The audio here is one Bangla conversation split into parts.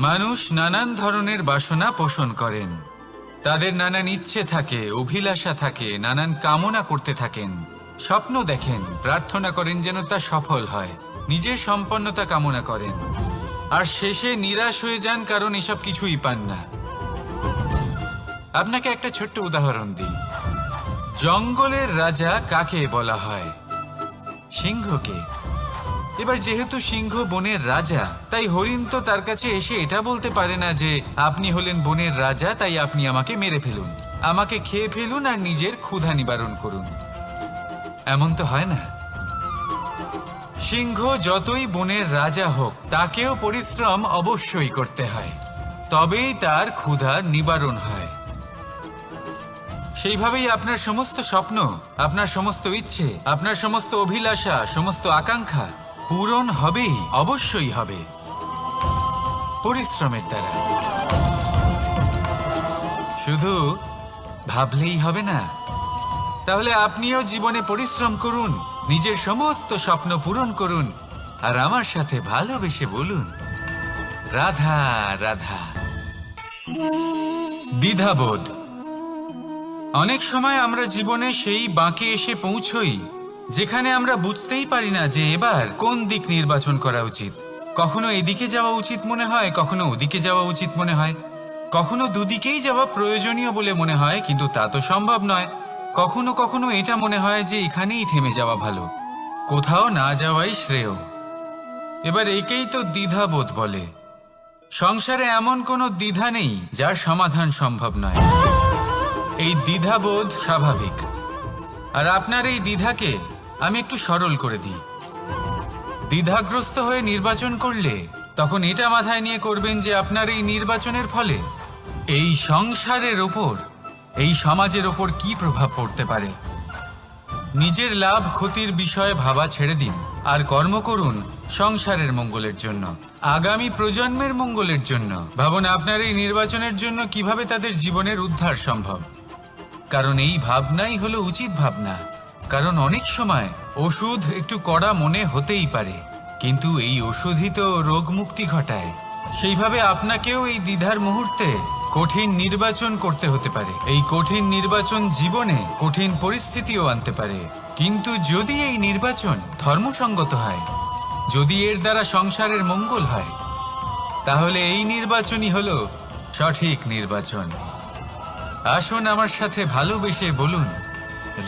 মানুষ নানান ধরনের বাসনা পোষণ করেন। তাদের নানান ইচ্ছে থাকে, অভিলাষা থাকে, নানান কামনা করতে থাকেন, স্বপ্ন দেখেন, প্রার্থনা করেন যেন তা সফল হয়, নিজের সম্পন্নতা কামনা করেন, আর শেষে নিরাশ হয়ে যান কারণ এসব কিছুই পান না। আপনাকে একটা ছোট্ট উদাহরণ দিই। জঙ্গলের রাজা কাকে বলা হয়? সিংহকে। এবার যেহেতু সিংহ বনের রাজা, তাই হরিণ তো তার কাছে এসে এটা বলতে পারে না যে আপনি হলেন বনের রাজা, তাই আপনি আমাকে মেরে ফেলুন, আমাকে খেয়ে ফেলুন আর নিজের ক্ষুধা নিবারণ করুন। এমন তো হয় না। সিংহ যতই বনের রাজা হোক, তাকেও পরিশ্রম অবশ্যই করতে হয়, তবেই তার ক্ষুধা নিবারণ হয়। সেইভাবেই আপনার সমস্ত স্বপ্ন, আপনার সমস্ত ইচ্ছে, আপনার সমস্ত অভিলাষা, সমস্ত আকাঙ্ক্ষা পূরণ হবেই, অবশ্যই হবে, পরিশ্রমের দ্বারা। শুধু ভাবলেই হবে না। তাহলে আপনিও জীবনে পরিশ্রম করুন, নিজের সমস্ত স্বপ্ন পূরণ করুন, আর আমার সাথে ভালোবেসে বলুন, রাধা রাধা। দ্বিধাবোধ। অনেক সময় আমরা জীবনে সেই বাঁকে এসে পৌঁছই যেখানে আমরা বুঝতেই পারি না যে এবার কোন দিক নির্বাচন করা উচিত। কখনো এদিকে যাওয়া উচিত মনে হয়, কখনো ওদিকে যাওয়া উচিত মনে হয়, কখনো দুদিকেই যাওয়া প্রয়োজনীয় বলে মনে হয়, কিন্তু তা তো সম্ভব নয়। কখনো কখনো এটা মনে হয় যে এখানেই থেমে যাওয়া ভালো, কোথাও না যাওয়াই শ্রেয়। এবার একেই তো দ্বিধাবোধ বলে। সংসারে এমন কোনো দ্বিধা নেই যার সমাধান সম্ভব নয়। এই দ্বিধাবোধ স্বাভাবিক। আর আপনার এই দ্বিধাকে আমি একটু সরল করে দিই। দ্বিধাগ্রস্ত হয়ে নির্বাচন করলে তখন এটা মাথায় নিয়ে করবেন যে আপনার এই নির্বাচনের ফলে এই সংসারের ওপর, এই সমাজের ওপর কি প্রভাব পড়তে পারে। নিজের লাভ ক্ষতির বিষয়ে ভাবা ছেড়ে দিন আর কর্ম করুন সংসারের মঙ্গলের জন্য, আগামী প্রজন্মের মঙ্গলের জন্য। ভাবুন আপনার এই নির্বাচনের জন্য কিভাবে তাদের জীবনের উদ্ধার সম্ভব। কারণ এই ভাবনাই হলো উচিত ভাবনা। কারণ অনেক সময় ওষুধ একটু কড়া মনে হতেই পারে, কিন্তু এই ওষুধই তো রোগ মুক্তি ঘটায়। সেইভাবে আপনাকেও এই দ্বিধার মুহূর্তে কঠিন নির্বাচন করতে হতে পারে। এই কঠিন নির্বাচন জীবনে কঠিন পরিস্থিতিও আনতে পারে, কিন্তু যদি এই নির্বাচন ধর্মসঙ্গত হয়, যদি এর দ্বারা সংসারের মঙ্গল হয়, তাহলে এই নির্বাচনই হলো সঠিক নির্বাচন। আসুন আমার সাথে ভালোবেসে বলুন,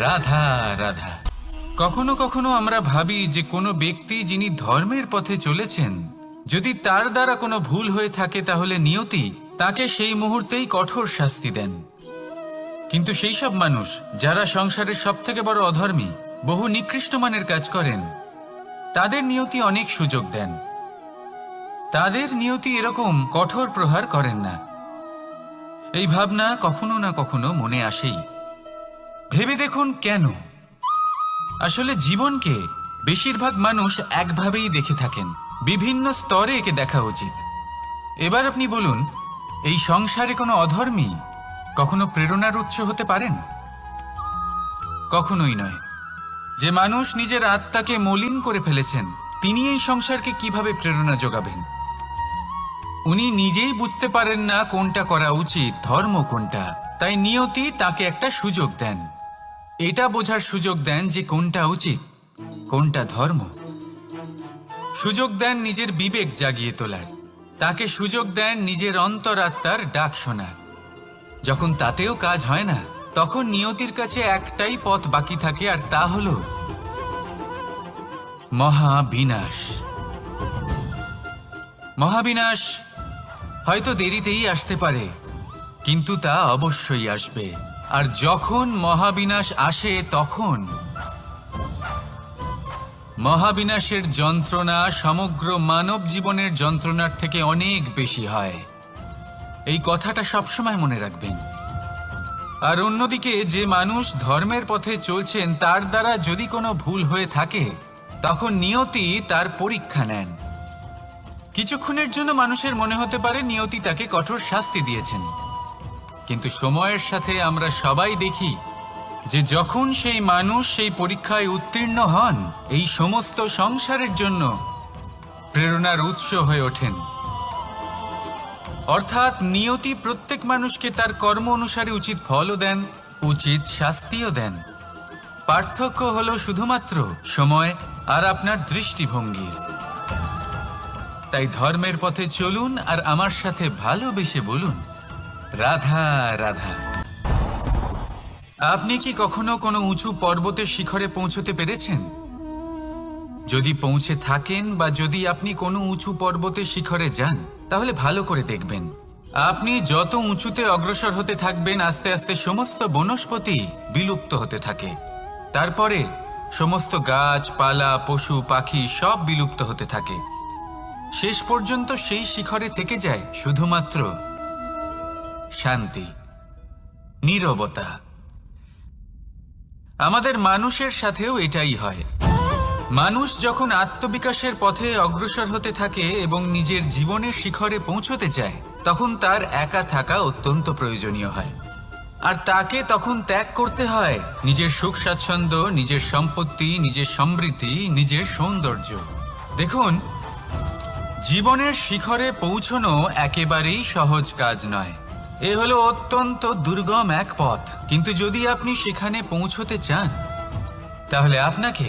রাধা রাধা। কখনো কখনো আমরা ভাবি যে কোনো ব্যক্তি যিনি ধর্মের পথে চলেছেন, যদি তার দ্বারা কোনো ভুল হয়ে থাকে তাহলে নিয়তি তাকে সেই মুহূর্তেই কঠোর শাস্তি দেন। কিন্তু সেই সব মানুষ যারা সংসারের সবথেকে বড় অধর্মী, বহু নিকৃষ্ট মানের কাজ করেন, তাদের নিয়তি অনেক সুযোগ দেন। তাদের নিয়তি এরকম কঠোর প্রহার করেন না। এই ভাবনা কখনো না কখনো মনে আসেই। ভেবে দেখুন কেন। আসলে জীবনকে বেশিরভাগ মানুষ একভাবেই দেখে থাকেন, বিভিন্ন স্তরে একে দেখা উচিত। এবার আপনি বলুন, এই সংসারে কোনো অধর্মী কখনো প্রেরণার উৎস হতে পারেন? কখনোই নয়। যে মানুষ নিজের আত্মাকে মলিন করে ফেলেছেন, তিনি এই সংসারকে কিভাবে প্রেরণা যোগাবেন? উনি নিজেই বুঝতে পারেন না কোনটা করা উচিত, ধর্ম কোনটা। তাই নিয়তি তাকে একটা সুযোগ দেন, এটা বোঝার সুযোগ দেন যে কোনটা উচিত, কোনটা ধর্ম। সুযোগ দেন নিজের বিবেক জাগিয়ে তোলার, তাকে সুযোগ দেন নিজের অন্তরাত্মার ডাক শোনার। যখন তাতেও কাজ হয় না, তখন নিয়তির কাছে একটাই পথ বাকি থাকে, আর তা হলো মহাবিনাশ। মহাবিনাশ হয়তো দেরিতেই আসতে পারে, কিন্তু তা অবশ্যই আসবে। আর যখন মহাবিনাশ আসে, তখন মহাবিনাশের যন্ত্রণা সমগ্র মানব জীবনের যন্ত্রণার থেকে অনেক বেশি হয়। এই কথাটা সবসময় মনে রাখবেন। আর অন্যদিকে যে মানুষ ধর্মের পথে চলছেন, তার দ্বারা যদি কোনো ভুল হয়ে থাকে, তখন নিয়তি তার পরীক্ষা নেন। কিছুক্ষণের জন্য মানুষের মনে হতে পারে নিয়তি তাকে কঠোর শাস্তি দিয়েছেন, কিন্তু সময়ের সাথে আমরা সবাই দেখি যে যখন সেই মানুষ সেই পরীক্ষায় উত্তীর্ণ হন, এই সমস্ত সংসারের জন্য প্রেরণার উৎস হয়ে ওঠেন। অর্থাৎ নিয়তি প্রত্যেক মানুষকে তার কর্ম অনুসারে উচিত ফলও দেন, উচিত শাস্তিও দেন। পার্থক্য হলো শুধুমাত্র সময় আর আপনার দৃষ্টিভঙ্গির। তাই ধর্মের পথে চলুন আর আমার সাথে ভালোবেসে বলুন, রাধা রাধা। আপনি কি কখনো কোনো উঁচু পর্বতের শিখরে পৌঁছতে পেরেছেন? যদি পৌঁছে থাকেন বা যদি আপনি কোনো উঁচু পর্বতের শিখরে যান, তাহলে ভালো করে দেখবেন, আপনি যত উঁচুতে অগ্রসর হতে থাকবেন আস্তে আস্তে সমস্ত বনস্পতি বিলুপ্ত হতে থাকে। তারপরে সমস্ত গাছপালা, পশু পাখি সব বিলুপ্ত হতে থাকে। শেষ পর্যন্ত সেই শিখরে থেকে যায় শুধুমাত্র শান্তি, নীরবতা। আমাদের মানুষের সাথেও এটাই হয়। মানুষ যখন আত্মবিকাশের পথে অগ্রসর হতে থাকে এবং নিজের জীবনের শিখরে পৌঁছতে চায়, তখন তার একা থাকা অত্যন্ত প্রয়োজনীয় হয়। আর তাকে তখন ত্যাগ করতে হয় নিজের সুখ স্বাচ্ছন্দ্য, নিজের সম্পত্তি, নিজের সমৃদ্ধি, নিজের সৌন্দর্য। দেখুন, জীবনের শিখরে পৌঁছনো একেবারেই সহজ কাজ নয়। এ হলো অত্যন্ত দুর্গম এক পথ। কিন্তু যদি আপনি সেখানে পৌঁছতে চান, তাহলে আপনাকে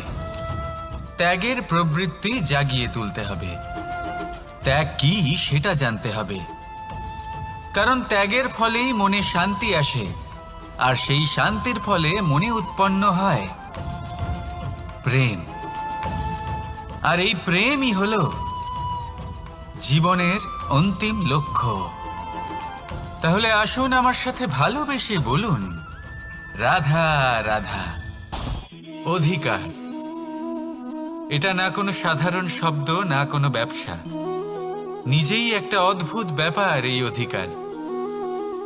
ত্যাগের প্রবৃত্তি জাগিয়ে তুলতে হবে। ত্যাগ কি সেটা জানতে হবে, কারণ ত্যাগের ফলেই মনে শান্তি আসে, আর সেই শান্তির ফলে মনে উৎপন্ন হয় প্রেম। আর এই প্রেমই হলো জীবনের অন্তিম লক্ষ্য। তাহলে আসুন আমার সাথে ভালোবেসে বলুন, রাধা রাধা। অধিকার, এটা না কোনো সাধারণ শব্দ, না কোনো ব্যবসা, নিজেই একটা অদ্ভুত ব্যাপার এই অধিকার।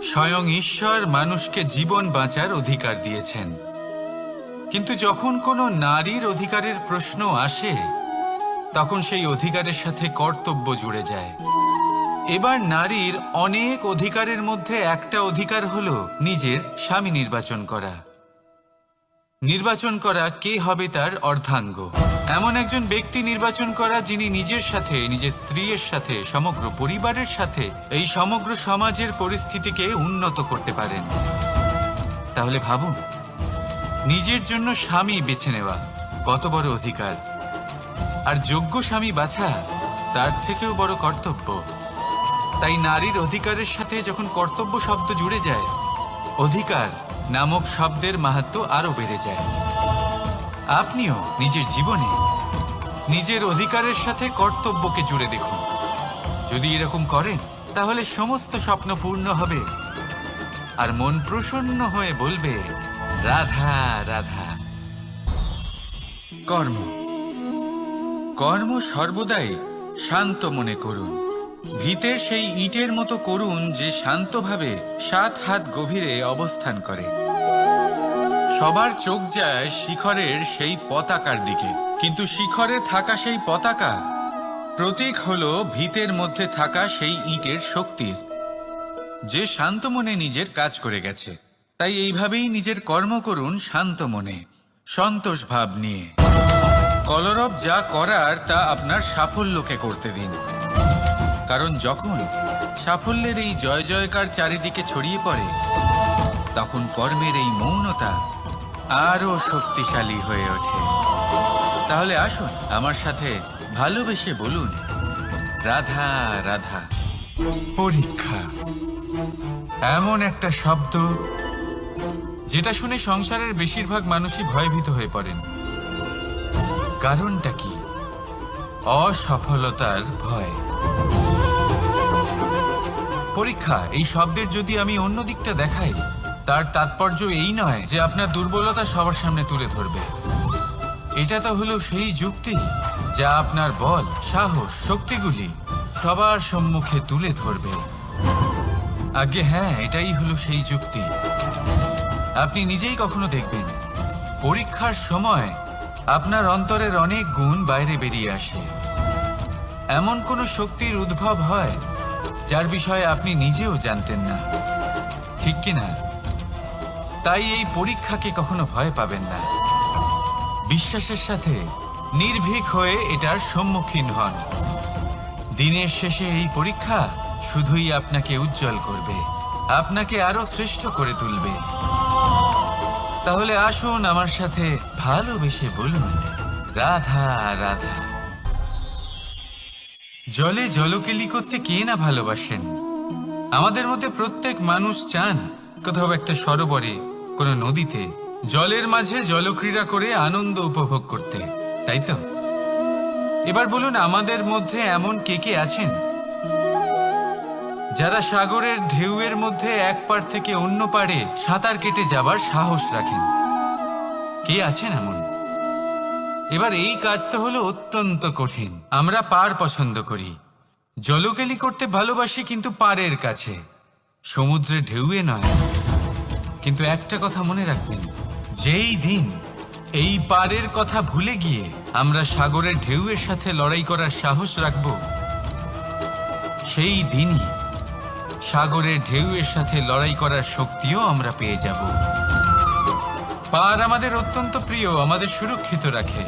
স্বয়ং ঈশ্বর মানুষকে জীবন বাঁচার অধিকার দিয়েছেন। কিন্তু যখন কোনো নারীর অধিকারের প্রশ্ন আসে, তখন সেই অধিকারের সাথে কর্তব্য জুড়ে যায়। এবার নারীর অনেক অধিকারের মধ্যে একটা অধিকার হলো নিজের স্বামী নির্বাচন করা। নির্বাচন করা কে হবে তার অর্ধাঙ্গ, এমন একজন ব্যক্তি নির্বাচন করা যিনি নিজের সাথে, নিজের স্ত্রীর সাথে, সমগ্র পরিবারের সাথে এই সমগ্র সমাজের পরিস্থিতিকে উন্নত করতে পারেন। তাহলে ভাবুন, নিজের জন্য স্বামী বেছে নেওয়া কত বড় অধিকার, আর যোগ্য স্বামী বাছা তার থেকেও বড় কর্তব্য। তাই নারীর অধিকারের সাথে যখন কর্তব্য শব্দ জুড়ে যায়, অধিকার নামক শব্দের মাহাত্ম্য আরো বেড়ে যায়। আপনিও নিজের জীবনে নিজের অধিকারের সাথে কর্তব্যকে জুড়ে দেখুন। যদি এরকম করেন, তাহলে সমস্ত স্বপ্ন পূর্ণ হবে আর মন প্রসন্ন হয়ে বলবে, রাধা রাধা। কর্ম, কর্ম সর্বদাই শান্ত মনে করুন। ভিতের সেই ইটের মতো করুন যে শান্তভাবে 7 হাত গভীরে অবস্থান করে। সবার চোখ যায় শিখরের সেই পতাকার দিকে, কিন্তু শিখরে থাকা সেই পতাকা প্রতীক হলো ভিতের মধ্যে থাকা সেই ইটের শক্তির, যে শান্ত মনে নিজের কাজ করে গেছে। তাই এইভাবেই নিজের কর্ম করুন শান্ত মনে, সন্তোষ ভাব নিয়ে। কলরব যা করার তা আপনার সাফল্যকে করতে দিন, কারণ যখন সাফল্যের এই জয় জয়কার চারিদিকে ছড়িয়ে পড়ে, তখন কর্মের এই মৌনতা আরো শক্তিশালী হয়ে ওঠে। তাহলে আসুন আমার সাথে ভালোবেসে বলুন, রাধা রাধা। পরীক্ষা এমন একটা শব্দ যেটা শুনে সংসারের বেশিরভাগ মানুষই ভয়ভীত হয়ে পড়েন। কারণটা কি? অসফলতার ভয়। পরীক্ষা এই শব্দের যদি আমি অন্য দিকটা দেখাই, তার তাৎপর্য এই নয় যে আপনার দুর্বলতা সবার সামনে তুলে ধরবে। এটা তো হলো সেই যুক্তি যা আপনার বল, সাহস, শক্তিগুলি সবার সম্মুখে তুলে ধরবে। আগে হ্যাঁ, এটাই হলো সেই যুক্তি। আপনি নিজেই কখনো দেখবেন, পরীক্ষার সময় আপনার অন্তরের অনেক গুণ বাইরে বেরিয়ে আসে। এমন কোনো শক্তির উদ্ভব হয় যার বিষয়ে আপনি নিজেও জানতেন না, ঠিক কিনা? তাই এই পরীক্ষাকে কখনো ভয় পাবেন না। বিশ্বাসের সাথে নির্ভীক হয়ে এটার সম্মুখীন হন। দিনের শেষে এই পরীক্ষা শুধুই আপনাকে উজ্জ্বল করবে, আপনাকে আরো শ্রেষ্ঠ করে তুলবে। তাহলে আসুন আমার সাথে ভালোবেসে বলুন, রাধা রাধা। জলে জলকেলি করতে কে না ভালোবাসেন? আমাদের মধ্যে প্রত্যেক মানুষ চান কোথাও একটা সরোবরে, কোনো নদীতে, জলের মাঝে জলক্রীড়া করে আনন্দ উপভোগ করতে, তাই তো? এবার বলুন, আমাদের মধ্যে এমন কে কে আছেন যারা সাগরের ঢেউয়ের মধ্যে এক পাড় থেকে অন্য পাড়ে সাঁতার কেটে যাবার সাহস রাখেন? কে আছেন এমন? এবার এই কাজ তো হলো অত্যন্ত কঠিন। আমরা পার পছন্দ করি, জলকেলি করতে ভালোবাসি, কিন্তু পাড়ের কাছে, সমুদ্রের ঢেউয়ে নয়। কিন্তু একটা কথা মনে রাখবেন, যেই দিন এই পাড়ের কথা ভুলে গিয়ে আমরা সাগরের ঢেউয়ের সাথে লড়াই করার সাহস রাখব, সেই দিনই সাগরের ঢেউয়ের সাথে লড়াই করার শক্তিও আমরা পেয়ে যাব। পার আমাদের অত্যন্ত প্রিয়, আমাদের সুরক্ষিত রাখে,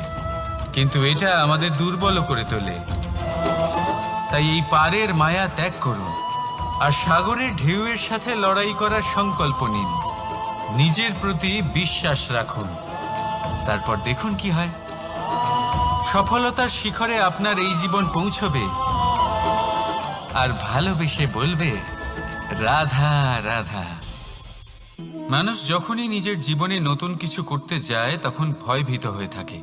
কিন্তু এটা আমাদের দুর্বল করে তোলে। তাই এই পারের মায়া ত্যাগ করুন আর সাগরের ঢেউয়ের সাথে লড়াই করার সংকল্প নিন। নিজের প্রতি বিশ্বাস রাখুন, তারপর দেখুন কি হয়। সফলতার শিখরে আপনার এই জীবন পৌঁছবে আর ভালোবেসে বলবে, রাধা রাধা। মানুষ যখনই নিজের জীবনে নতুন কিছু করতে যায় তখন ভয়ভীত হয়ে থাকে।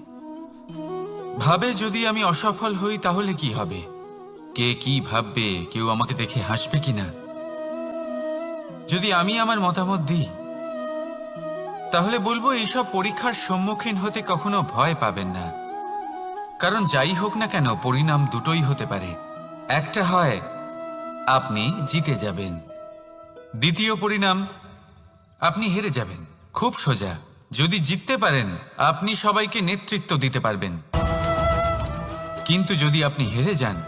ভাবে, যদি আমি অসফল হই তাহলে কি হবে? কে কি ভাববে? কেউ আমাকে দেখে হাসবে কিনা? যদি আমি আমার মতামত দিই তাহলে বলবো, এইসব পরীক্ষার সম্মুখীন হতে কখনো ভয় পাবেন না। কারণ যাই হোক না কেন, পরিণাম দুটোই হতে পারে। একটা হয় আপনি জিতে যাবেন, দ্বিতীয় পরিণাম আপনি হেরে যাবেন। খুব সোজা। যদি জিততে পারেন আপনি সবাইকে নেতৃত্ব দিতে পারবেন, কিন্তু যদি আপনি হেরে যান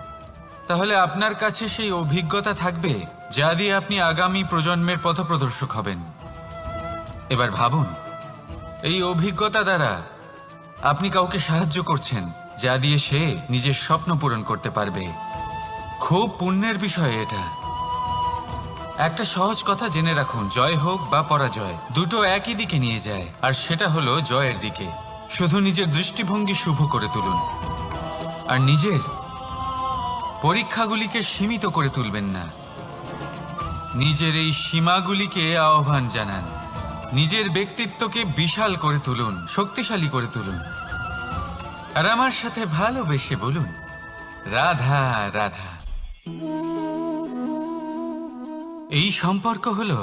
তাহলে আপনার কাছে সেই অভিজ্ঞতা থাকবে যা দিয়ে আপনি আগামী প্রজন্মের পথপ্রদর্শক হবেন। এবার ভাবুন, এই অভিজ্ঞতা দ্বারা আপনি কাউকে সাহায্য করছেন, যা দিয়ে সে নিজের স্বপ্ন পূরণ করতে পারবে। খুব পুণ্যের বিষয় এটা। একটা সহজ কথা জেনে রাখুন, জয় হোক বা পরাজয়, দুটো একই দিকে নিয়ে যায়, আর সেটা হলো জয়ের দিকে। শুধু নিজের দৃষ্টিভঙ্গি শুভ করে তুলুন আর নিজের পরীক্ষাগুলিকে সীমিত করে তুলবেন না। নিজের এই সীমাগুলিকে আহ্বান জানান। নিজের ব্যক্তিত্বকে বিশাল করে তুলুন, শক্তিশালী করে তুলুন। আর আমার সাথে ভালোবেসে বলুন, রাধা রাধা। এই সম্পর্ক হলো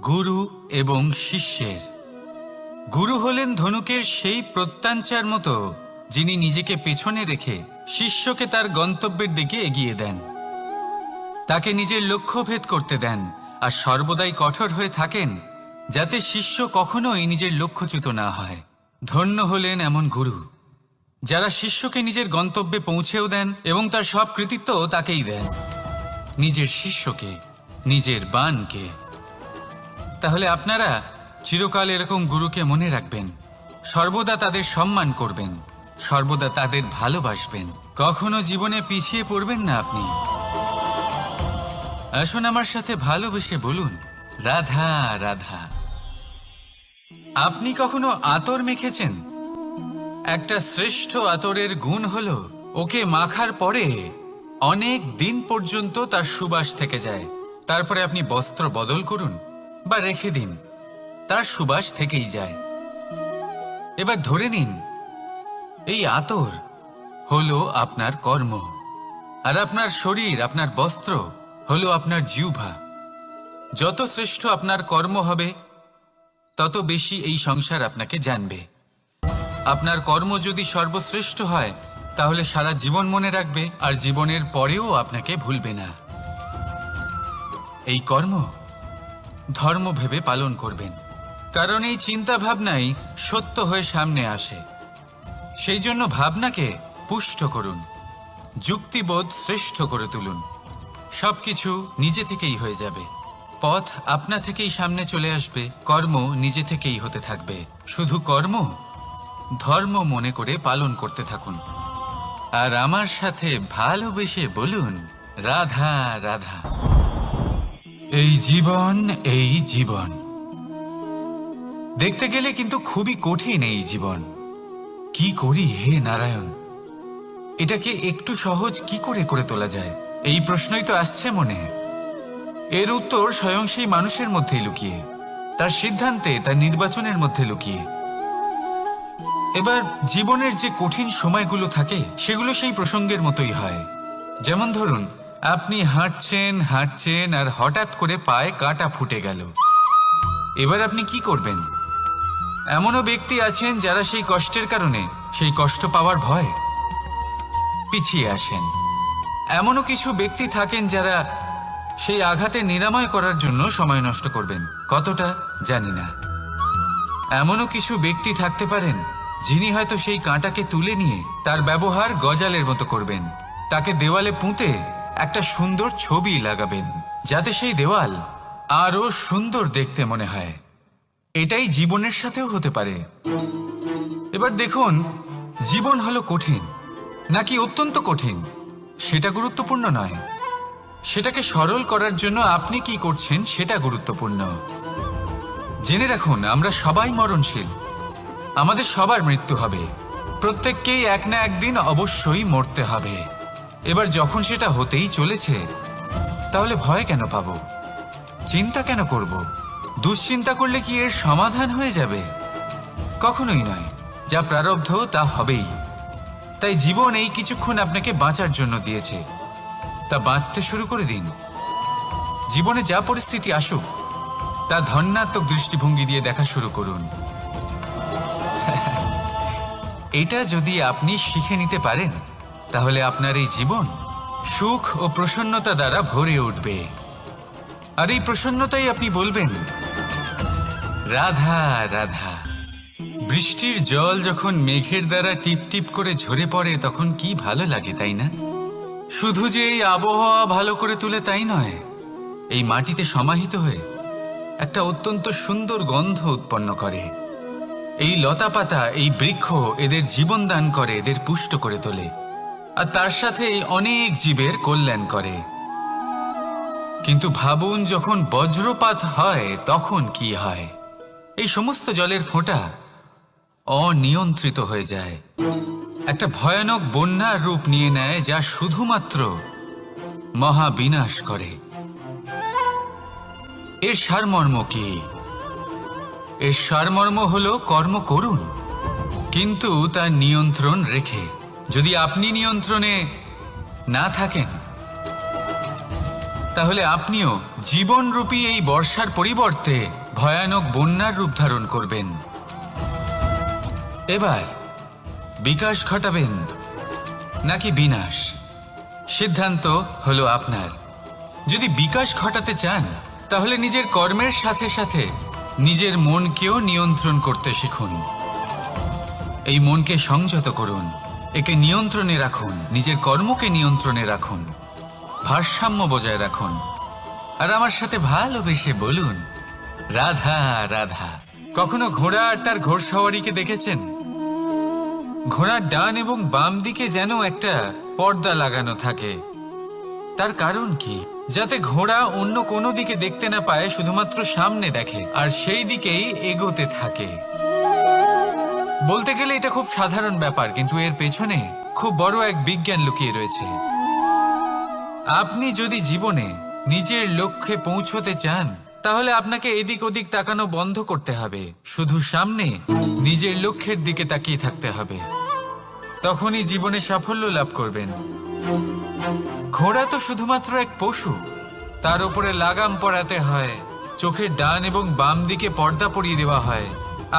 গুরু এবং শিষ্যের। গুরু হলেন ধনুকের সেই প্রত্যঞ্চার মতো, যিনি নিজেকে পেছনে রেখে শিষ্যকে তার গন্তব্যের দিকে এগিয়ে দেন, তাকে নিজের লক্ষ্য ভেদ করতে দেন, আর সর্বদাই কঠোর হয়ে থাকেন যাতে শিষ্য কখনোই নিজের লক্ষ্যচ্যুত না হয়। ধন্য হলেন এমন গুরু যারা শিষ্যকে নিজের গন্তব্যে পৌঁছেও দেন এবং তার সব কৃতিত্ব তাকেই দেন, নিজের শিষ্যকে, নিজের বাণকে। তাহলে আপনারা চিরকাল এরকম গুরুকে মনে রাখবেন, সর্বদা তাদের সম্মান করবেন, সর্বদা তাদের ভালোবাসবেন, কখনো জীবনে পিছিয়ে পড়বেন না আপনি। আসুন আমার সাথে ভালোবেসে বলুন, রাধা রাধা। আপনি কখনো আতর মেখেছেন? একটা শ্রেষ্ঠ আতরের গুণ হলো ওকে মাখার পরে অনেক দিন পর্যন্ত তার সুবাস থেকে যায়। তারপরে আপনি বস্ত্র বদল করুন বা রেখে দিন, তার সুবাস থেকেই যায়। এবার ধরে নিন এই আতর হলো আপনার কর্ম, আর আপনার শরীর, আপনার বস্ত্র হলো আপনার জিহ্বা। যত শ্রেষ্ঠ আপনার কর্ম হবে তত বেশি এই সংসার আপনাকে জানবে। আপনার কর্ম যদি সর্বশ্রেষ্ঠ হয় তাহলে সারা জীবন মনে রাখবে, আর জীবনের পরেও আপনাকে ভুলবে না। এই কর্ম ধর্ম ভেবে পালন করবেন, কারণ এই চিন্তা ভাবনাই সত্য হয়ে সামনে আসে। সেই জন্য ভাবনাকে পুষ্ট করুন, যুক্তিবোধ শ্রেষ্ঠ করে তুলুন। সবকিছু নিজে থেকেই হয়ে যাবে, পথ আপনা থেকেই সামনে চলে আসবে, কর্ম নিজে থেকেই হতে থাকবে। শুধু কর্ম ধর্ম মনে করে পালন করতে থাকুন। আর আমার সাথে ভালোবেসে বলুন, রাধা রাধা। এই জীবন, এই জীবন দেখতে গেলে কিন্তু খুবই কঠিন। এই জীবন কি করি হে নারায়ণ, এটাকে একটু সহজ কি করে করে তোলা যায়, এই প্রশ্নই তো আসছে মনে। এর উত্তর স্বয়ং সেই মানুষের মধ্যেই লুকিয়ে, তার সিদ্ধান্তে, তার নির্বাচনের মধ্যে লুকিয়ে। এবার জীবনের যে কঠিন সময়গুলো থাকে সেগুলো সেই প্রসঙ্গের মতোই হয়। যেমন ধরুন, আপনি হাঁটছেন হাঁটছেন আর হঠাৎ করে পায়ে কাঁটা ফুটে গেল। এবার আপনি কি করবেন? এমনও ব্যক্তি আছেন যারা সেই কষ্টের কারণে, সেই কষ্ট পাওয়ার ভয় পিছিয়ে আসেন। এমনও কিছু ব্যক্তি থাকেন যারা সেই আঘাতে নিরাময় করার জন্য সময় নষ্ট করবেন, কতটা জানি না। এমনও কিছু ব্যক্তি থাকতে পারেন যিনি হয়তো সেই কাঁটাকে তুলে নিয়ে তার ব্যবহার গজালের মতো করবেন, তাকে দেওয়ালে পুঁতে একটা সুন্দর ছবি লাগাবেন, যাতে সেই দেওয়াল আরো সুন্দর দেখতে মনে হয়। এটাই জীবনের সাথেও হতে পারে। এবার দেখুন, জীবন হলো কঠিন নাকি অত্যন্ত কঠিন সেটা গুরুত্বপূর্ণ নয়, সেটাকে সরল করার জন্য আপনি কি করছেন সেটা গুরুত্বপূর্ণ। জেনে রাখুন, আমরা সবাই মরণশীল, আমাদের সবার মৃত্যু হবে, প্রত্যেককেই এক না একদিন অবশ্যই মরতে হবে। এবার যখন সেটা হতেই চলেছে, তাহলে ভয় কেন পাবো, চিন্তা কেন করব? দুশ্চিন্তা করলে কি এর সমাধান হয়ে যাবে? কখনোই নয়। যা প্রারব্ধ তা হবেই। তাই জীবন এই কিছুক্ষণ আপনাকে বাঁচার জন্য দিয়েছে, তা বাঁচতে শুরু করে দিন। জীবনে যা পরিস্থিতি আসুক তা ধন্যাত্মক দৃষ্টিভঙ্গি দিয়ে দেখা শুরু করুন। এটা যদি আপনি শিখে নিতে পারেন, তাহলে আপনার এই জীবন সুখ ও প্রসন্নতা দ্বারা ভরে উঠবে। আর এই প্রসন্নতাই আপনি বলবেন, রাধা রাধা। বৃষ্টির জল যখন মেঘের দ্বারা টিপ টিপ করে ঝরে পড়ে তখন কি ভালো লাগে, তাই না? শুধু যে এই আবহাওয়া ভালো করে তুলে তাই নয়, এই মাটিতে সমাহিত হয়ে একটা অত্যন্ত সুন্দর গন্ধ উৎপন্ন করে। এই লতা পাতা, এই বৃক্ষ এদের জীবন দান করে, এদের পুষ্ট করে তোলে, আর তার সাথে অনেক জীবের কল্যাণ করে। কিন্তু ভাবুন, যখন বজ্রপাত হয় তখন কি হয়? এই সমস্ত জলের ফোঁটা অনিয়ন্ত্রিত হয়ে যায়, একটা ভয়ানক বন্যার রূপ নিয়ে নেয়, যা শুধুমাত্র মহাবিনাশ করে। এর সারমর্ম কি? এর সারমর্ম হলো কর্ম করুন, কিন্তু তার নিয়ন্ত্রণ রেখে। যদি আপনি নিয়ন্ত্রণে না থাকেন, তাহলে আপনিও জীবনরূপী এই বর্ষার পরিবর্তে ভয়ানক বন্যার রূপ ধারণ করবেন। এবার বিকাশ ঘটাবেন নাকি বিনাশ, সিদ্ধান্ত হলো আপনার। যদি বিকাশ ঘটাতে চান, তাহলে নিজের কর্মের সাথে সাথে নিজের মনকেও নিয়ন্ত্রণ করতে শিখুন। এই মনকে সংযত করুন, একে নিয়ন্ত্রণে রাখুন, নিজের কর্মকে নিয়ন্ত্রণে রাখুন, ভারসাম্য বজায় রাখুন। আর আমার সাথে ভালোবেসে বলুন, রাধা রাধা। কখনো ঘোড়া আর তার ঘোড়সওয়ারিকে দেখেছেন? ঘোড়ার ডান এবং বাম দিকে যেন একটা পর্দা লাগানো থাকে। তার কারণ কি? যাতে ঘোড়া অন্য কোনো দিকে দেখতে না পায়, শুধুমাত্র সামনে দেখে আর সেই দিকেই এগোতে থাকে। বলতে গেলে এটা খুব সাধারণ ব্যাপার, কিন্তু এর পেছনে খুব বড় এক বিজ্ঞান লুকিয়ে রয়েছে। আপনি যদি জীবনে নিজের লক্ষ্যে পৌঁছতে চান, তাহলে আপনাকে এদিক ওদিক তাকানো বন্ধ করতে হবে, শুধু সামনে নিজের লক্ষ্যের দিকে তাকিয়ে থাকতে হবে। তখনই জীবনে সাফল্য লাভ করবেন। ঘোড়া তো শুধুমাত্র এক পশু, তার উপরে লাগাম পরাতে হয়, চোখের ডান এবং বাম দিকে পর্দা পরিয়ে দেওয়া হয়।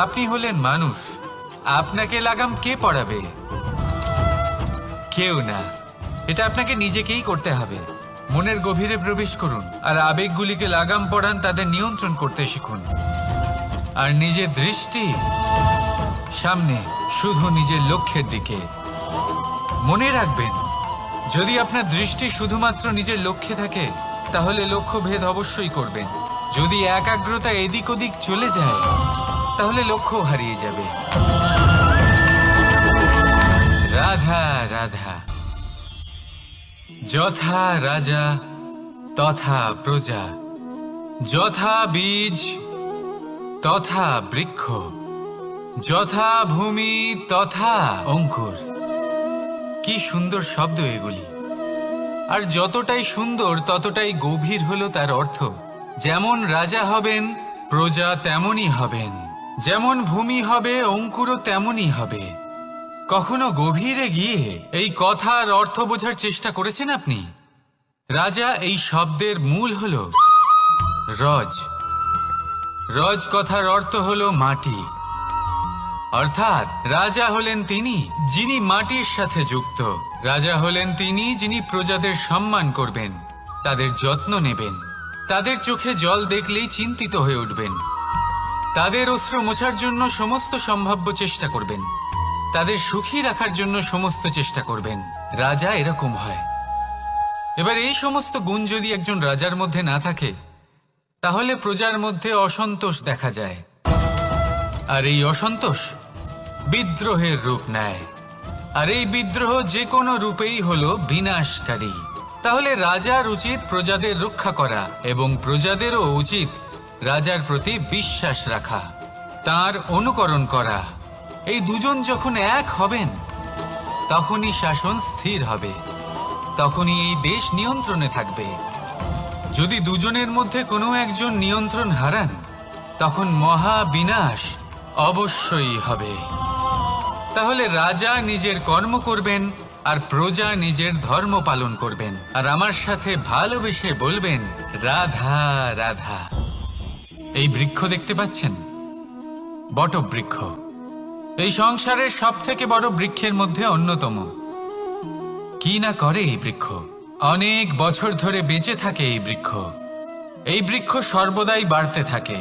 আপনি হলেন মানুষ, আপনাকে লাগাম কে পরাবে? কেউ না। এটা আপনাকে নিজেকেই করতে হবে। মনের গভীরে প্রবেশ করুন আর আবেগগুলিকে লাগাম পরান, তাদের নিয়ন্ত্রণ করতে শিখুন। আর নিজের দৃষ্টি সামনে, শুধু নিজের লক্ষ্যের দিকে। মনে রাখবেন, যদি আপনার দৃষ্টি শুধুমাত্র নিজের লক্ষ্যে থাকে, তাহলে লক্ষ্য ভেদ অবশ্যই করবেন। যদি একাগ্রতা এদিক ওদিক চলে যায়, তাহলে লক্ষ্য হারিয়ে যাবে। রাধা রাধা। যথা রাজা তথা প্রজা, যথা বীজ তথা বৃক্ষ, যথা ভূমি তথা অঙ্কুর। কি সুন্দর শব্দ এগুলি! আর যতটাই সুন্দর ততটাই গভীর হলো তার অর্থ। যেমন রাজা হবেন, প্রজা তেমনই হবেন। যেমন ভূমি হবে, অঙ্কুরও তেমনই হবে। কখনো গভীরে গিয়ে এই কথার অর্থ বোঝার চেষ্টা করেছেন আপনি? রাজা এই শব্দের মূল হলো রজ। রজ কথার অর্থ হলো মাটি। অর্থাৎ রাজা হলেন তিনি যিনি মাটির সাথে যুক্ত। রাজা হলেন তিনি যিনি প্রজাদের সম্মান করবেন, তাদের যত্ন নেবেন, তাদের চোখে জল দেখলেই চিন্তিত হয়ে উঠবেন, তাদের অশ্রু মোছার জন্য সমস্ত সম্ভাব্য চেষ্টা করবেন, তাদের সুখী রাখার জন্য সমস্ত চেষ্টা করবেন। রাজা এরকম হয়। এবার এই সমস্ত গুণ যদি একজন রাজার মধ্যে না থাকে, তাহলে প্রজার মধ্যে অসন্তোষ দেখা যায়। আর এই অসন্তোষ বিদ্রোহের রূপ নেয়। আর এই বিদ্রোহ যে কোনো রূপেই হলো বিনাশকারী। তাহলে রাজার উচিত প্রজাদের রক্ষা করা এবং প্রজাদেরও উচিত রাজার প্রতি বিশ্বাস রাখা, তার অনুকরণ করা। এই দুজন যখন এক হবেন, তখনই শাসন স্থির হবে, তখনই এই দেশ নিয়ন্ত্রণে থাকবে। যদি দুজনের মধ্যে কোনো একজন নিয়ন্ত্রণ হারান, তখন মহা বিনাশ অবশ্যই হবে। তাহলে রাজা নিজের কর্ম করবেন আর প্রজা নিজের ধর্ম পালন করবেন, আর আমার সাথে ভালোবেসে বলবেন রাধা রাধা। এই বৃক্ষ দেখতে পাচ্ছেন, বটবৃক্ষ। এই সংসারের সব থেকে বড় বৃক্ষের মধ্যে অন্যতম। কি না করে এই বৃক্ষ! অনেক বছর ধরে বেঁচে থাকে এই বৃক্ষ। এই বৃক্ষ সর্বদাই বাড়তে থাকে।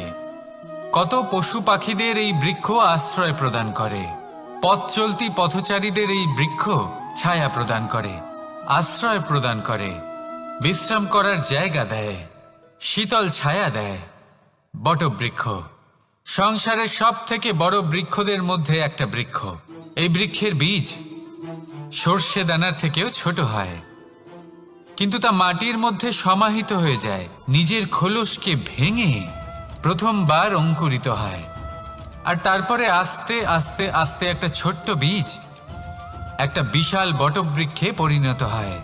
কত পশু পাখিদের এই বৃক্ষ আশ্রয় প্রদান করে। পথ চলতি পথচারীদের এই বৃক্ষ ছায়া প্রদান করে, আশ্রয় প্রদান করে, বিশ্রাম করার জায়গা দেয়, শীতল ছায়া দেয়। বটবৃক্ষ সংসারের সব থেকে বড় বৃক্ষদের মধ্যে একটা বৃক্ষ। এই বৃক্ষের বীজ সর্ষে দানার থেকেও ছোট হয়, কিন্তু তা মাটির মধ্যে সমাহিত হয়ে যায়, নিজের খোলসকে ভেঙে প্রথমবার অঙ্কুরিত হয়। আর তারপরে আস্তে আস্তে আস্তে একটা ছোট্ট বীজ একটা বিশাল বটবৃক্ষে পরিণত হয়।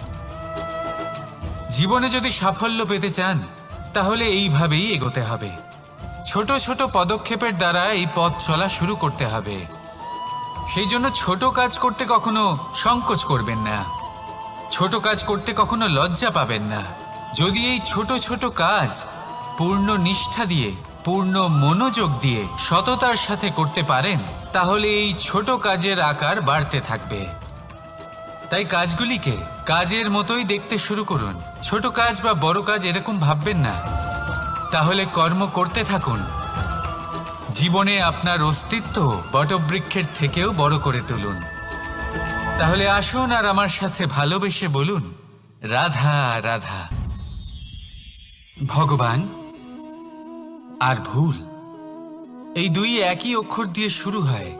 জীবনে যদি সাফল্য পেতে চান, তাহলে এইভাবেই এগোতে হবে। ছোট ছোট পদক্ষেপের দ্বারা এই পথ চলা শুরু করতে হবে। সেই জন্য ছোট কাজ করতে কখনো সংকোচ করবেন না, ছোট কাজ করতে কখনো লজ্জা পাবেন না। যদি এই ছোট ছোট কাজ পূর্ণ নিষ্ঠা দিয়ে, পূর্ণ মনোযোগ দিয়ে, সততার সাথে করতে পারেন, তাহলে এই ছোট কাজের আকার বাড়তে থাকবে। তাই কাজগুলিকে কাজের মতোই দেখতে শুরু করুন। ছোট কাজ বা বড় কাজ এরকম ভাববেন না। তাহলে কর্ম করতে থাকুন। জীবনে আপনার অস্তিত্ব বটবৃক্ষের থেকেও বড় করে তুলুন। তাহলে আসুন আর আমার সাথে ভালোবেসে বলুন রাধা রাধা। ভগবান আর ভুল, এই দুই একই অক্ষর দিয়ে শুরু হয়।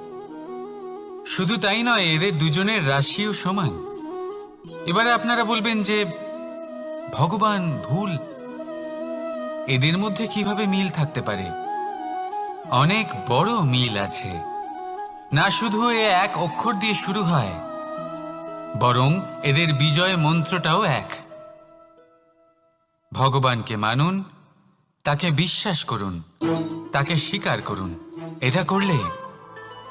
শুধু তাই নয়, এদের দুজনের রাশিও সমান। এবারে আপনারা বলবেন যে ভগবান, ভুল, এদের মধ্যে কিভাবে মিল থাকতে পারে? অনেক বড় মিল আছে। না শুধু এ এক অক্ষর দিয়ে শুরু হয়, বরং এদের বিজয় মন্ত্রটাও এক। ভগবানকে মানুন, তাকে বিশ্বাস করুন, তাকে স্বীকার করুন। এটা করলে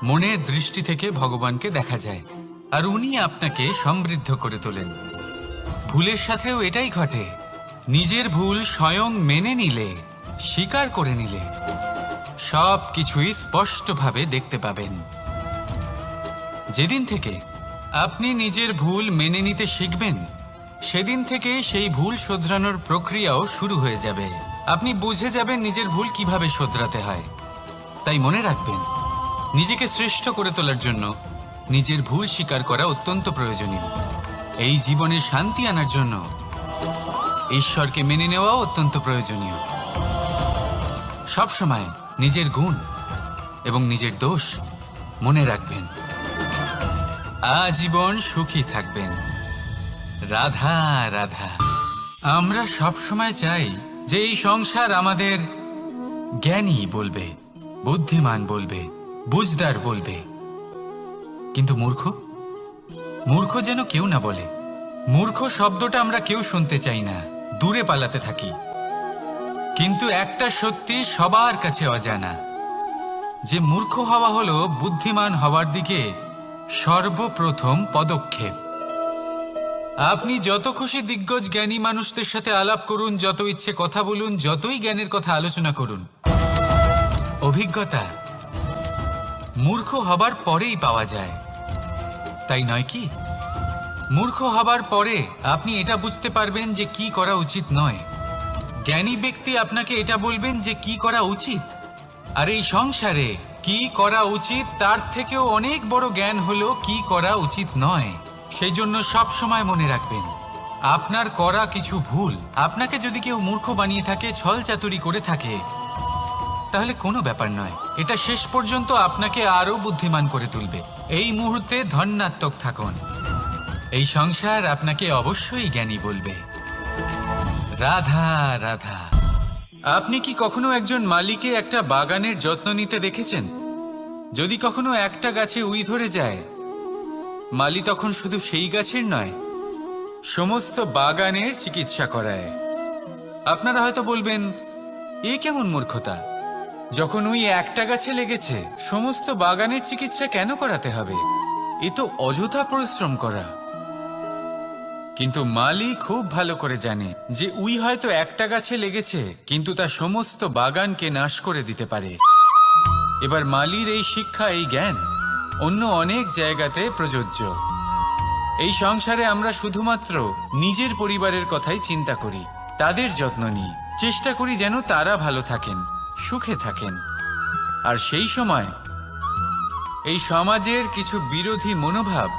মনের দৃষ্টি থেকে ভগবানকে দেখা যায়, আর উনি আপনাকে সমৃদ্ধ করে তোলেন। ভুলের সাথেও এটাই ঘটে। নিজের ভুল স্বয়ং মেনে নিলে, স্বীকার করে নিলে, সব কিছুই স্পষ্টভাবে দেখতে পাবেন। যেদিন থেকে আপনি নিজের ভুল মেনে নিতে শিখবেন, সেদিন থেকে সেই ভুল শোধরানোর প্রক্রিয়াও শুরু হয়ে যাবে। আপনি বুঝে যাবেন নিজের ভুল কিভাবে শোধরাতে হয়। তাই মনে রাখবেন, নিজেকে শ্রেষ্ঠ করে তোলার জন্য নিজের ভুল স্বীকার করা অত্যন্ত প্রয়োজনীয়। এই জীবনে শান্তি আনার জন্য ঈশ্বরকে মেনে নেওয়াও অত্যন্ত প্রয়োজনীয়। সবসময় নিজের গুণ এবং নিজের দোষ মনে রাখবেন। আজীবন সুখী থাকবেন। রাধা রাধা। আমরা সবসময় চাই যে এই সংসার আমাদের জ্ঞানী বলবে, বুদ্ধিমান বলবে, বুঝদার বলবে, কিন্তু মূর্খ মূর্খ যেন কেউ না বলে। মূর্খ শব্দটা আমরা কেউ শুনতে চাই না, দূরে পালাতে থাকি। কিন্তু একটা সত্যি সবার কাছে অজানা, যে মূর্খ হওয়া হলো বুদ্ধিমান হওয়ার দিকে সর্বপ্রথম পদক্ষেপ। আপনি যত খুশি দিগ্গজ জ্ঞানী মানুষদের সাথে আলাপ করুন, যত ইচ্ছে কথা বলুন, যতই জ্ঞানের কথা আলোচনা করুন, অভিজ্ঞতা মূর্খ হবার পরেই পাওয়া যায়, তাই নয় কি? মূর্খ হবার পরে আপনি এটা বুঝতে পারবেন যে কি করা উচিত নয়। জ্ঞানী ব্যক্তি আপনাকে এটা বলবেন যে কি করা উচিত। আর এই সংসারে কি করা উচিত তার থেকেও অনেক বড় জ্ঞান হলো কি করা উচিত নয়। সেই জন্য সব সময় মনে রাখবেন, আপনার করা কিছু ভুল, আপনাকে যদি কেউ মূর্খ বানিয়ে থাকে, ছল চাতুরি করে থাকে, তাহলে কোনো ব্যাপার নয়। এটা শেষ পর্যন্ত আপনাকে আরো বুদ্ধিমান করে তুলবে। এই মুহূর্তে ধন্যাত্মক থাকুন, এই সংসার আপনাকে অবশ্যই জ্ঞানী বলবে। রাধা রাধা। আপনি কি কখনো একজন মালিকে একটা বাগানের যত্ন নিতে দেখেছেন? যদি কখনো একটা গাছে উই ধরে যায়, মালি তখন শুধু সেই গাছের নয়, সমস্ত বাগানের চিকিৎসা করায়। আপনারা হয়তো বলবেন, এ কেমন মূর্খতা? যখন উই একটা গাছে লেগেছে, সমস্ত বাগানের চিকিৎসা কেন করাতে হবে? এ তো অযথা পরিশ্রম করা। কিন্তু মালি খুব ভালো করে জানে যে উই হয়তো একটা গাছে লেগেছে, কিন্তু তা সমস্ত বাগানকে নাশ করে দিতে পারে। এবার মালির এই শিক্ষা, এই জ্ঞান অন্য অনেক জায়গাতে প্রযোজ্য। এই সংসারে আমরা শুধুমাত্র নিজের পরিবারের কথাই চিন্তা করি, তাদের যত্ন নিই, চেষ্টা করি যেন তারা ভালো থাকেন, সুখে থাকেন। আর সেই সময় এই সমাজের কিছু বিরোধী মনোভাব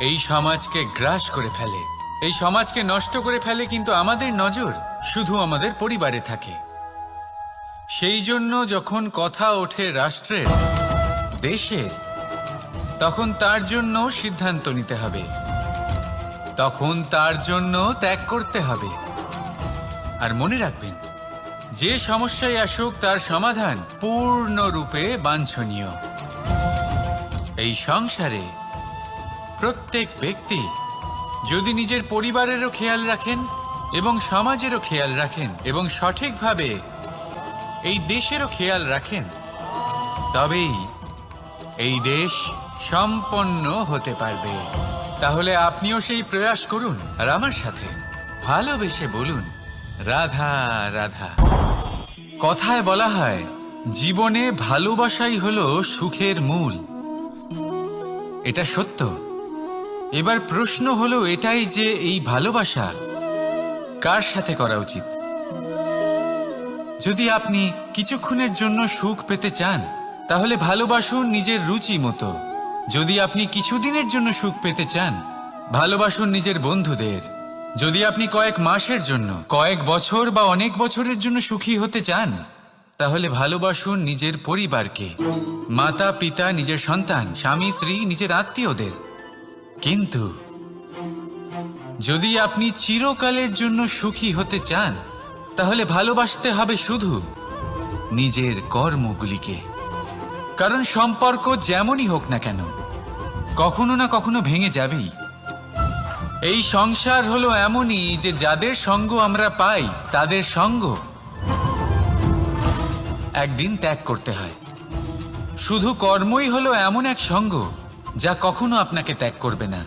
এই সমাজকে গ্রাস করে ফেলে, এই সমাজকে নষ্ট করে ফেলে, কিন্তু আমাদের নজর শুধু আমাদের পরিবারে থাকে। সেই জন্য যখন কথা ওঠে রাষ্ট্রের, দেশের, তখন তার জন্য সিদ্ধান্ত নিতে হবে, তখন তার জন্য ত্যাগ করতে হবে। আর মনে রাখবেন, যে সমস্যায় আসুক তার সমাধান পূর্ণরূপে বাঞ্ছনীয়। এই সংসারে প্রত্যেক ব্যক্তি যদি নিজের পরিবারেরও খেয়াল রাখেন এবং সমাজেরও খেয়াল রাখেন এবং সঠিকভাবে এই দেশেরও খেয়াল রাখেন, তবেই এই দেশ সম্পন্ন হতে পারবে। তাহলে আপনিও সেই প্রয়াস করুন আর আমার সাথে ভালোবেসে বলুন, রাধা রাধা। কথায় বলা হয়, জীবনে ভালোবাসাই হলো সুখের মূল। এটা সত্য। এবার প্রশ্ন হলো এটাই যে এই ভালোবাসা কার সাথে করা উচিত। যদি আপনি কিছুক্ষণের জন্য সুখ পেতে চান, তাহলে ভালোবাসুন নিজের রুচি মতো। যদি আপনি কিছুদিনের জন্য সুখ পেতে চান, ভালোবাসুন নিজের বন্ধুদের। যদি আপনি কয়েক মাসের জন্য, কয়েক বছর বা অনেক বছরের জন্য সুখী হতে চান, তাহলে ভালোবাসুন নিজের পরিবারকে, মাতা পিতা, নিজের সন্তান, স্বামী স্ত্রী, নিজের আত্মীয়দের। কিন্তু যদি আপনি চিরকালের জন্য সুখী হতে চান, তাহলে ভালোবাসতে হবে শুধু নিজের কর্মগুলিকে। কারণ সম্পর্ক যেমনই হোক না কেন, কখনো না কখনো ভেঙে যাবেই। এই সংসার হলো এমনই যে যাদের সঙ্গ আমরা পাই, তাদের সঙ্গ একদিন ত্যাগ করতে হয়। শুধু কর্মই হলো এমন এক সঙ্গ যা কখনো আপনাকে ত্যাগ করবে না।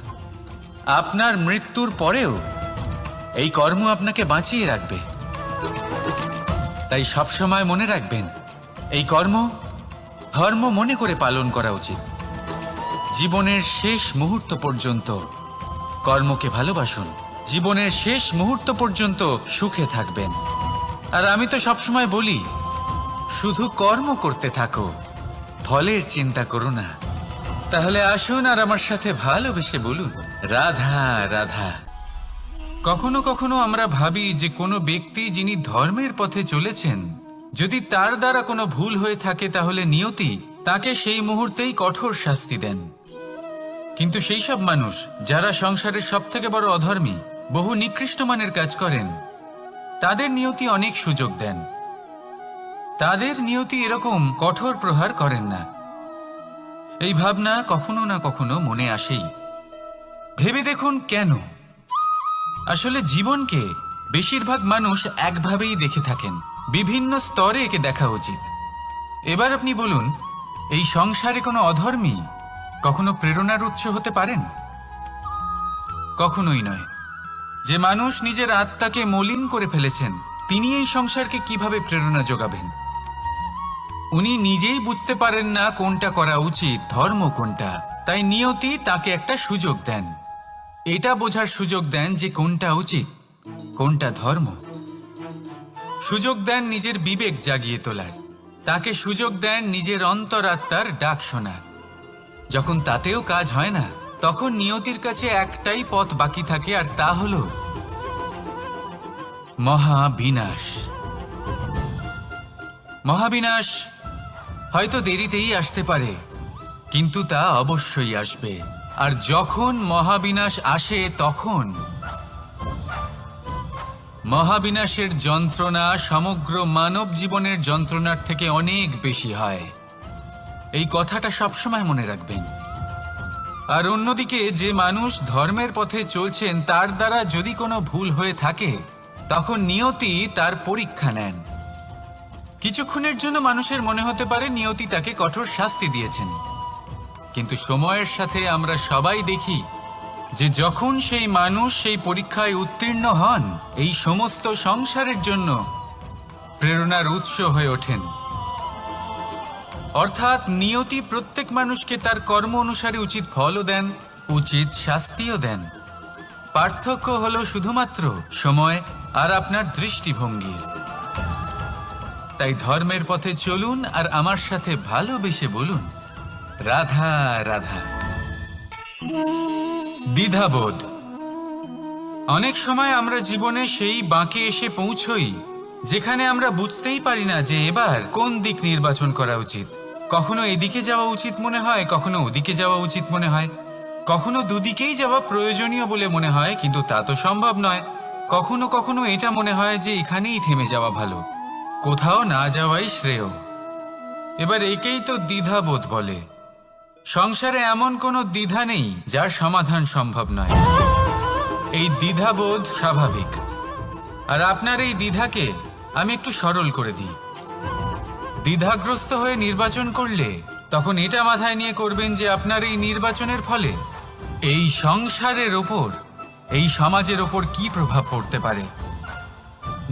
আপনার মৃত্যুর পরেও এই কর্ম আপনাকে বাঁচিয়ে রাখবে। তাই সবসময় মনে রাখবেন, এই কর্ম ধর্ম মনে করে পালন করা উচিত। জীবনের শেষ মুহূর্ত পর্যন্ত কর্মকে ভালোবাসুন, জীবনের শেষ মুহূর্ত পর্যন্ত সুখে থাকবেন। আর আমি তো সবসময় বলি, শুধু কর্ম করতে থাকো, ফলের চিন্তা করো না। তাহলে আসুন আর আমার সাথে ভালোবেসে বলুন, রাধা রাধা। কখনো কখনো আমরা ভাবি যে কোনো ব্যক্তি যিনি ধর্মের পথে চলেছেন, যদি তার দ্বারা কোনো ভুল হয়ে থাকে, তাহলে নিয়তি তাকে সেই মুহূর্তেই কঠোর শাস্তি দেন। কিন্তু সেই সব মানুষ যারা সংসারের সবথেকে বড় অধর্মী, বহু নিকৃষ্ট মানের কাজ করেন, তাদের নিয়তি অনেক সুযোগ দেন। তাদের নিয়তি এরকম কঠোর প্রহার করেন না। এই ভাবনা কখনো না কখনো মনে আসেই। ভেবে দেখুন কেন। আসলে জীবনকে বেশিরভাগ মানুষ একভাবেই দেখে থাকেন, বিভিন্ন স্তরে একে দেখা উচিত। এবার আপনি বলুন, এই সংসারে কোনো অধর্মী কখনো প্রেরণার উৎস হতে পারেন? কখনোই নয়। যে মানুষ নিজের আত্মাকে মলিন করে ফেলেছেন, তিনি এই সংসারকে কিভাবে প্রেরণা যোগাবেন? উনি নিজেই বুঝতে পারেন না কোনটা করা উচিত, ধর্ম কোনটা। তাই নিয়তি তাকে একটা সুযোগ দেন, এটা বোঝার সুযোগ দেন যে কোনটা উচিত, কোনটা ধর্ম। সুযোগ দেন নিজের বিবেক জাগিয়ে তোলার, তাকে সুযোগ দেন নিজের অন্তরাত্মার ডাক শোনার। যখন তাতেও কাজ হয় না, তখন নিয়তির কাছে একটাই পথ বাকি থাকে, আর তা হল মহাবিনাশ। মহাবিনাশ হয়তো দেরিতেই আসতে পারে, কিন্তু তা অবশ্যই আসবে। আর যখন মহাবিনাশ আসে, তখন মহাবিনাশের যন্ত্রণা সমগ্র মানব জীবনের যন্ত্রণার থেকে অনেক বেশি হয়। এই কথাটা সবসময় মনে রাখবেন। আর অন্যদিকে যে মানুষ ধর্মের পথে চলছেন, তার দ্বারা যদি কোনো ভুল হয়ে থাকে, তখন নিয়তি তার পরীক্ষা নেন। কিছুক্ষণের জন্য মানুষের মনে হতে পারে নিয়তি তাকে কঠোর শাস্তি দিয়েছেন, কিন্তু সময়ের সাথে আমরা সবাই দেখি যে যখন সেই মানুষ সেই পরীক্ষায় উত্তীর্ণ হন, এই সমস্ত সংসারের জন্য প্রেরণার উৎস হয়ে ওঠেন। অর্থাৎ নিয়তি প্রত্যেক মানুষকে তার কর্ম অনুসারে উচিত ফলও দেন, উচিত শাস্তিও দেন। পার্থক্য হলো শুধুমাত্র সময় আর আপনার দৃষ্টিভঙ্গির। তাই ধর্মের পথে চলুন আর আমার সাথে ভালোবেসে বলুন, রাধা রাধা। দ্বিধাবোধ। অনেক সময় আমরা জীবনে সেই বাঁকে এসে পৌঁছই যেখানে আমরা বুঝতেই পারি না যে এবার কোন দিক নির্বাচন করা উচিত। কখনো এদিকে যাওয়া উচিত মনে হয়, কখনো ওদিকে যাওয়া উচিত মনে হয়, কখনো দুদিকেই যাওয়া প্রয়োজনীয় বলে মনে হয়, কিন্তু তা তো সম্ভব নয়। কখনো কখনো এটা মনে হয় যে এখানেই থেমে যাওয়া ভালো, কোথাও না যাওয়াই শ্রেয়। এবার একেই তো দ্বিধাবোধ বলে। সংসারে এমন কোনো দ্বিধা নেই যার সমাধান সম্ভব নয়। এই দ্বিধাবোধ স্বাভাবিক। আর আপনার এই দ্বিধাকে আমি একটু সরল করে দিই। দ্বিধাগ্রস্ত হয়ে নির্বাচন করলে তখন এটা মাথায় নিয়ে করবেন যে আপনার এই নির্বাচনের ফলে এই সংসারের ওপর, এই সমাজের ওপর কি প্রভাব পড়তে পারে।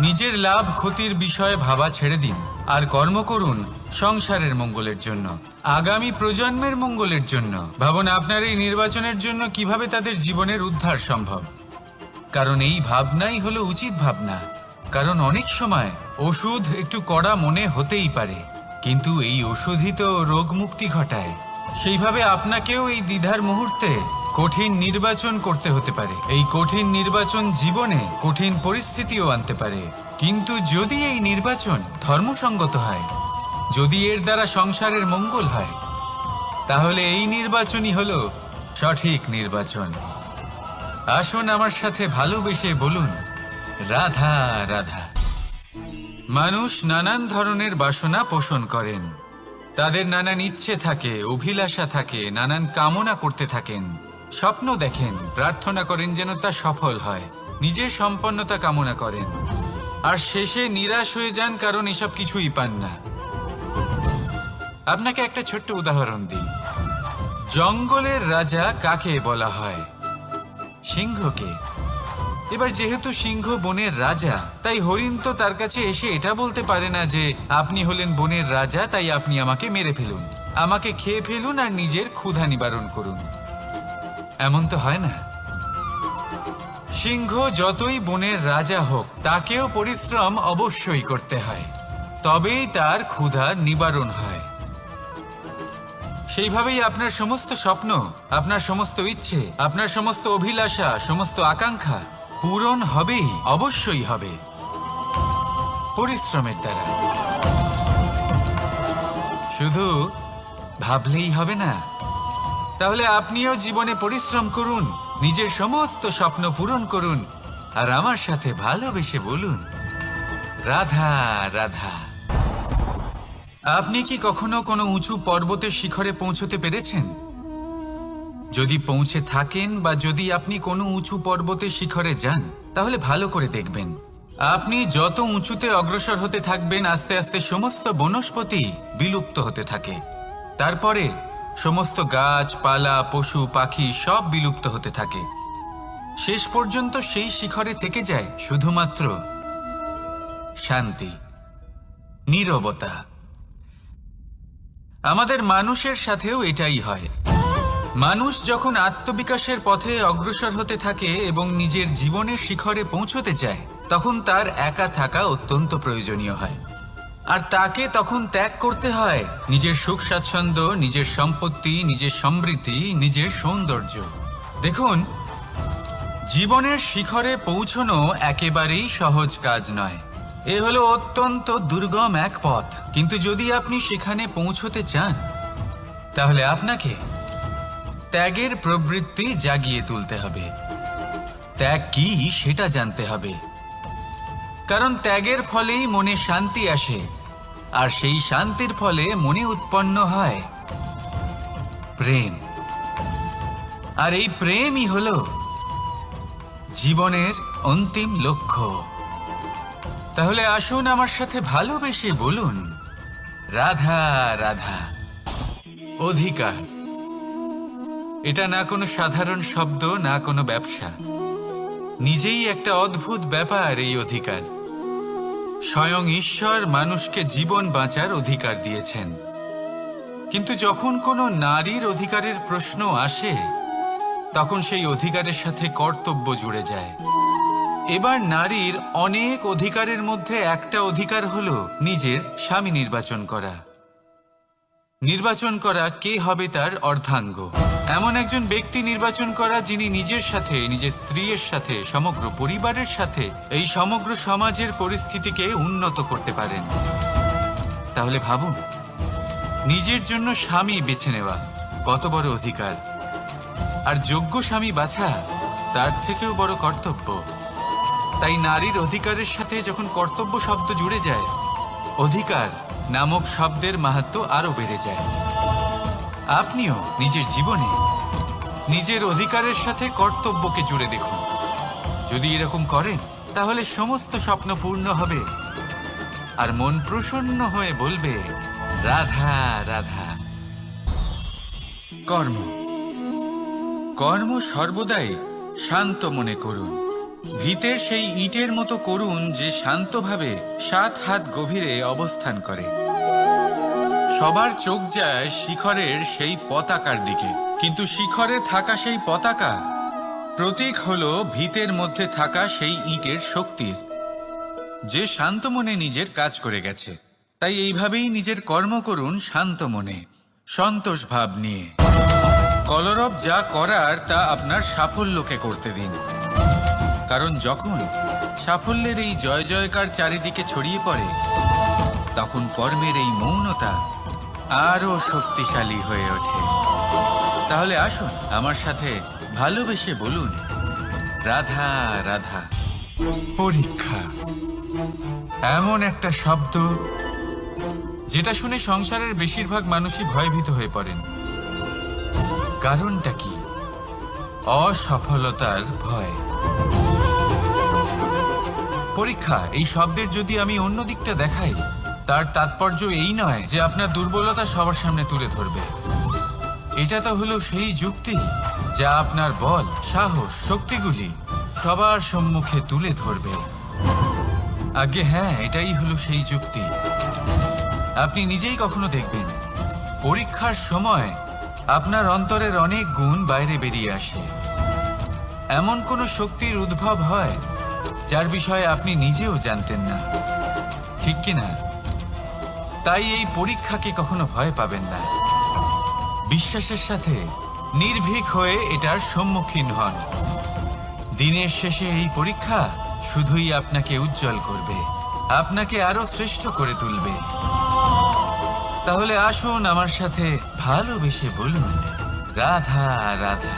নিজের লাভ ক্ষতির বিষয়ে ভাবা ছেড়ে দিন আর কর্ম করুন সংসারের মঙ্গলের জন্য, আগামী প্রজন্মের মঙ্গলের জন্য। ভাবুন আপনার এই নির্বাচনের জন্য কিভাবে তাদের জীবনের উদ্ধার সম্ভব। কারণ এই ভাবনাই হলো উচিত ভাবনা। কারণ অনেক সময় ওষুধ একটু কড়া মনে হতেই পারে, কিন্তু এই ওষুধই তো রোগ মুক্তি ঘটায়। সেইভাবে আপনাকেও এই দ্বিধার মুহূর্তে কঠিন নির্বাচন করতে হতে পারে। এই কঠিন নির্বাচন জীবনে কঠিন পরিস্থিতিও আনতে পারে, কিন্তু যদি এই নির্বাচন ধর্মসঙ্গত হয়, যদি এর দ্বারা সংসারের মঙ্গল হয়, তাহলে এই নির্বাচনই হলো সঠিক নির্বাচন। আসুন আমার সাথে ভালোবেসে বলুন, রাধা রাধা। মানুষ নানান ধরনের বাসনা পোষণ করেন। তাদের নানান ইচ্ছে থাকে, অভিলাষা থাকে, নানান কামনা করতে থাকেন, স্বপ্ন দেখেন, প্রার্থনা করেন যেন তা সফল হয়, নিজের সম্পন্নতা কামনা করেন, আর শেষে নিরাশ হয়ে যান কারণ এসব কিছুই পান না। আপনাকে একটা ছোট্ট উদাহরণ দিই। জঙ্গলের রাজা কাকে বলা হয়? সিংহকে। এবার যেহেতু সিংহ বনের রাজা, তাই হরিণ তো তার কাছে এসে এটা বলতে পারে না যে আপনি হলেন বনের রাজা, তাই আপনি আমাকে মেরে ফেলুন, আমাকে খেয়ে ফেলুন আর নিজের ক্ষুধা নিবারণ করুন। এমন তো হয় না। সিংহ যতই বনের রাজা হোক, তাকেও পরিশ্রম অবশ্যই করতে হয়, তবেই তার ক্ষুধা নিবারণ হয়। সেইভাবেই আপনার সমস্ত স্বপ্ন, আপনার সমস্ত ইচ্ছে, আপনার সমস্ত অভিলাষা, সমস্ত আকাঙ্ক্ষা পূরণ হবেই, অবশ্যই হবে, পরিশ্রমের দ্বারা। শুধু ভাবলেই হবে না। তাহলে আপনিও জীবনে পরিশ্রম করুন, নিজের সমস্ত স্বপ্ন পূরণ করুন, আর আমার সাথে ভালোবেসে বলুন, রাধা রাধা। আপনি কি কখনো কোনো উঁচু পর্বতের শিখরে পৌঁছতে পেরেছেন? যদি পৌঁছে থাকেন বা যদি আপনি কোনো উঁচু পর্বতের শিখরে যান, তাহলে ভালো করে দেখবেন আপনি যত উঁচুতে অগ্রসর হতে থাকবেন আস্তে আস্তে সমস্ত বনস্পতি বিলুপ্ত হতে থাকে। তারপরে সমস্ত গাছপালা পশু পাখি সব বিলুপ্ত হতে থাকে। শেষ পর্যন্ত সেই শিখরে থেকে যায় শুধুমাত্র শান্তি, নীরবতা। আমাদের মানুষের সাথেও এটাই হয়। মানুষ যখন আত্মবিকাশের পথে অগ্রসর হতে থাকে এবং নিজের জীবনের শিখরে পৌঁছতে চায়, তখন তার একা থাকা অত্যন্ত প্রয়োজনীয় হয়। আর তাকে তখন ত্যাগ করতে হয় নিজের সুখ স্বাচ্ছন্দ্য, নিজের সম্পত্তি, নিজের সমৃদ্ধি, নিজের সৌন্দর্য। দেখুন, জীবনের শিখরে পৌঁছনো একেবারেই সহজ কাজ নয়। এ হলো অত্যন্ত দুর্গম এক পথ। কিন্তু যদি আপনি সেখানে পৌঁছতে চান, তাহলে আপনাকে ত্যাগের প্রবৃত্তি জাগিয়ে তুলতে হবে। ত্যাগ কি সেটা জানতে হবে, কারণ ত্যাগের ফলেই মনে শান্তি আসে, আর সেই শান্তির ফলে মনে উৎপন্ন হয় প্রেম। আর এই প্রেমই হলো জীবনের অন্তিম লক্ষ্য। তাহলে আসুন আমার সাথে ভালোবেসে বলুন, রাধা রাধা। অধিকার, এটা না কোনো সাধারণ শব্দ, না কোনো ব্যবসা। নিজেই একটা অদ্ভুত ব্যাপার এই অধিকার। স্বয়ং ঈশ্বর মানুষকে জীবন বাঁচার অধিকার দিয়েছেন। কিন্তু যখন কোনো নারীর অধিকারের প্রশ্ন আসে, তখন সেই অধিকারের সাথে কর্তব্য জুড়ে যায়। এবার নারীর অনেক অধিকারের মধ্যে একটা অধিকার হলো নিজের স্বামী নির্বাচন করা। নির্বাচন করা কে হবে তার অর্ধাঙ্গ, এমন একজন ব্যক্তি নির্বাচন করা যিনি নিজের সাথে, নিজের স্ত্রীর সাথে, সমগ্র পরিবারের সাথে এই সমগ্র সমাজের পরিস্থিতিকে উন্নত করতে পারেন। তাহলে ভাবুন, নিজের জন্য স্বামী বেছে নেওয়া কত বড় অধিকার, আর যোগ্য স্বামী বাছা তার থেকেও বড় কর্তব্য। তাই নারীর অধিকারের সাথে যখন কর্তব্য শব্দ জুড়ে যায়, অধিকার নামক শব্দের মাহাত্ম্য আরো বেড়ে যায়। আপনিও নিজের জীবনে নিজের অধিকারের সাথে কর্তব্যকে জুড়ে দেখুন। যদি এরকম করেন, তাহলে সমস্ত স্বপ্ন পূর্ণ হবে, আর মন প্রসন্ন হয়ে বলবে, রাধা রাধা। কর্ম, কর্ম সর্বদাই শান্ত মনে করুন। ভিতের সেই ইটের মতো করুন যে শান্তভাবে 7 হাত গভীরে অবস্থান করে। সবার চোখ যায় শিখরের সেই পতাকার দিকে, কিন্তু শিখরে থাকা সেই পতাকা প্রতীক হলো ভিতের মধ্যে থাকা সেই ইটের শক্তির, যে শান্ত মনে নিজের কাজ করে গেছে। তাই এইভাবেই নিজের কর্ম করুন শান্ত মনে, সন্তোষ ভাব নিয়ে। কলরব যা করার তা আপনার সাফল্যকে করতে দিন, কারণ যখন সাফল্যের এই জয় জয়কার চারিদিকে ছড়িয়ে পড়ে, তখন কর্মের এই মৌনতা আরো শক্তিশালী হয়ে ওঠে। তাহলে আসুন আমার সাথে ভালোবেসে বলুন, রাধা রাধা। পরীক্ষা এমন একটা শব্দ যেটা শুনে সংসারের বেশিরভাগ মানুষই ভয়ভীত হয়ে পড়েন। কারণটা কি? অসফলতার ভয়। পরীক্ষা এই শব্দের যদি আমি অন্য দিকটা দেখাই, তার তাৎপর্য এই নয় যে আপনার দুর্বলতা সবার সামনে তুলে ধরবে। এটা তো হলো সেই যুক্তি যা আপনার বল, সাহস, শক্তিগুলি সবার সম্মুখে তুলে ধরবে। আগে হ্যাঁ, এটাই হলো সেই যুক্তি। আপনি নিজেই কখনো দেখবেন পরীক্ষার সময় আপনার অন্তরের অনেক গুণ বাইরে বেরিয়ে আসে। এমন কোনো শক্তির উদ্ভব হয় যার বিষয়ে আপনি নিজেও জানতেন না, ঠিক কিনা? তাই এই পরীক্ষাকে কখনো ভয় পাবেন না। বিশ্বাসের সাথে নির্ভীক হয়ে এটার সম্মুখীন হন। দিনের শেষে এই পরীক্ষা শুধুই আপনাকে উজ্জ্বল করবে, আপনাকে আরো শ্রেষ্ঠ করে তুলবে। তাহলে আসুন আমার সাথে ভালোবেসে বলুন, রাধা রাধা।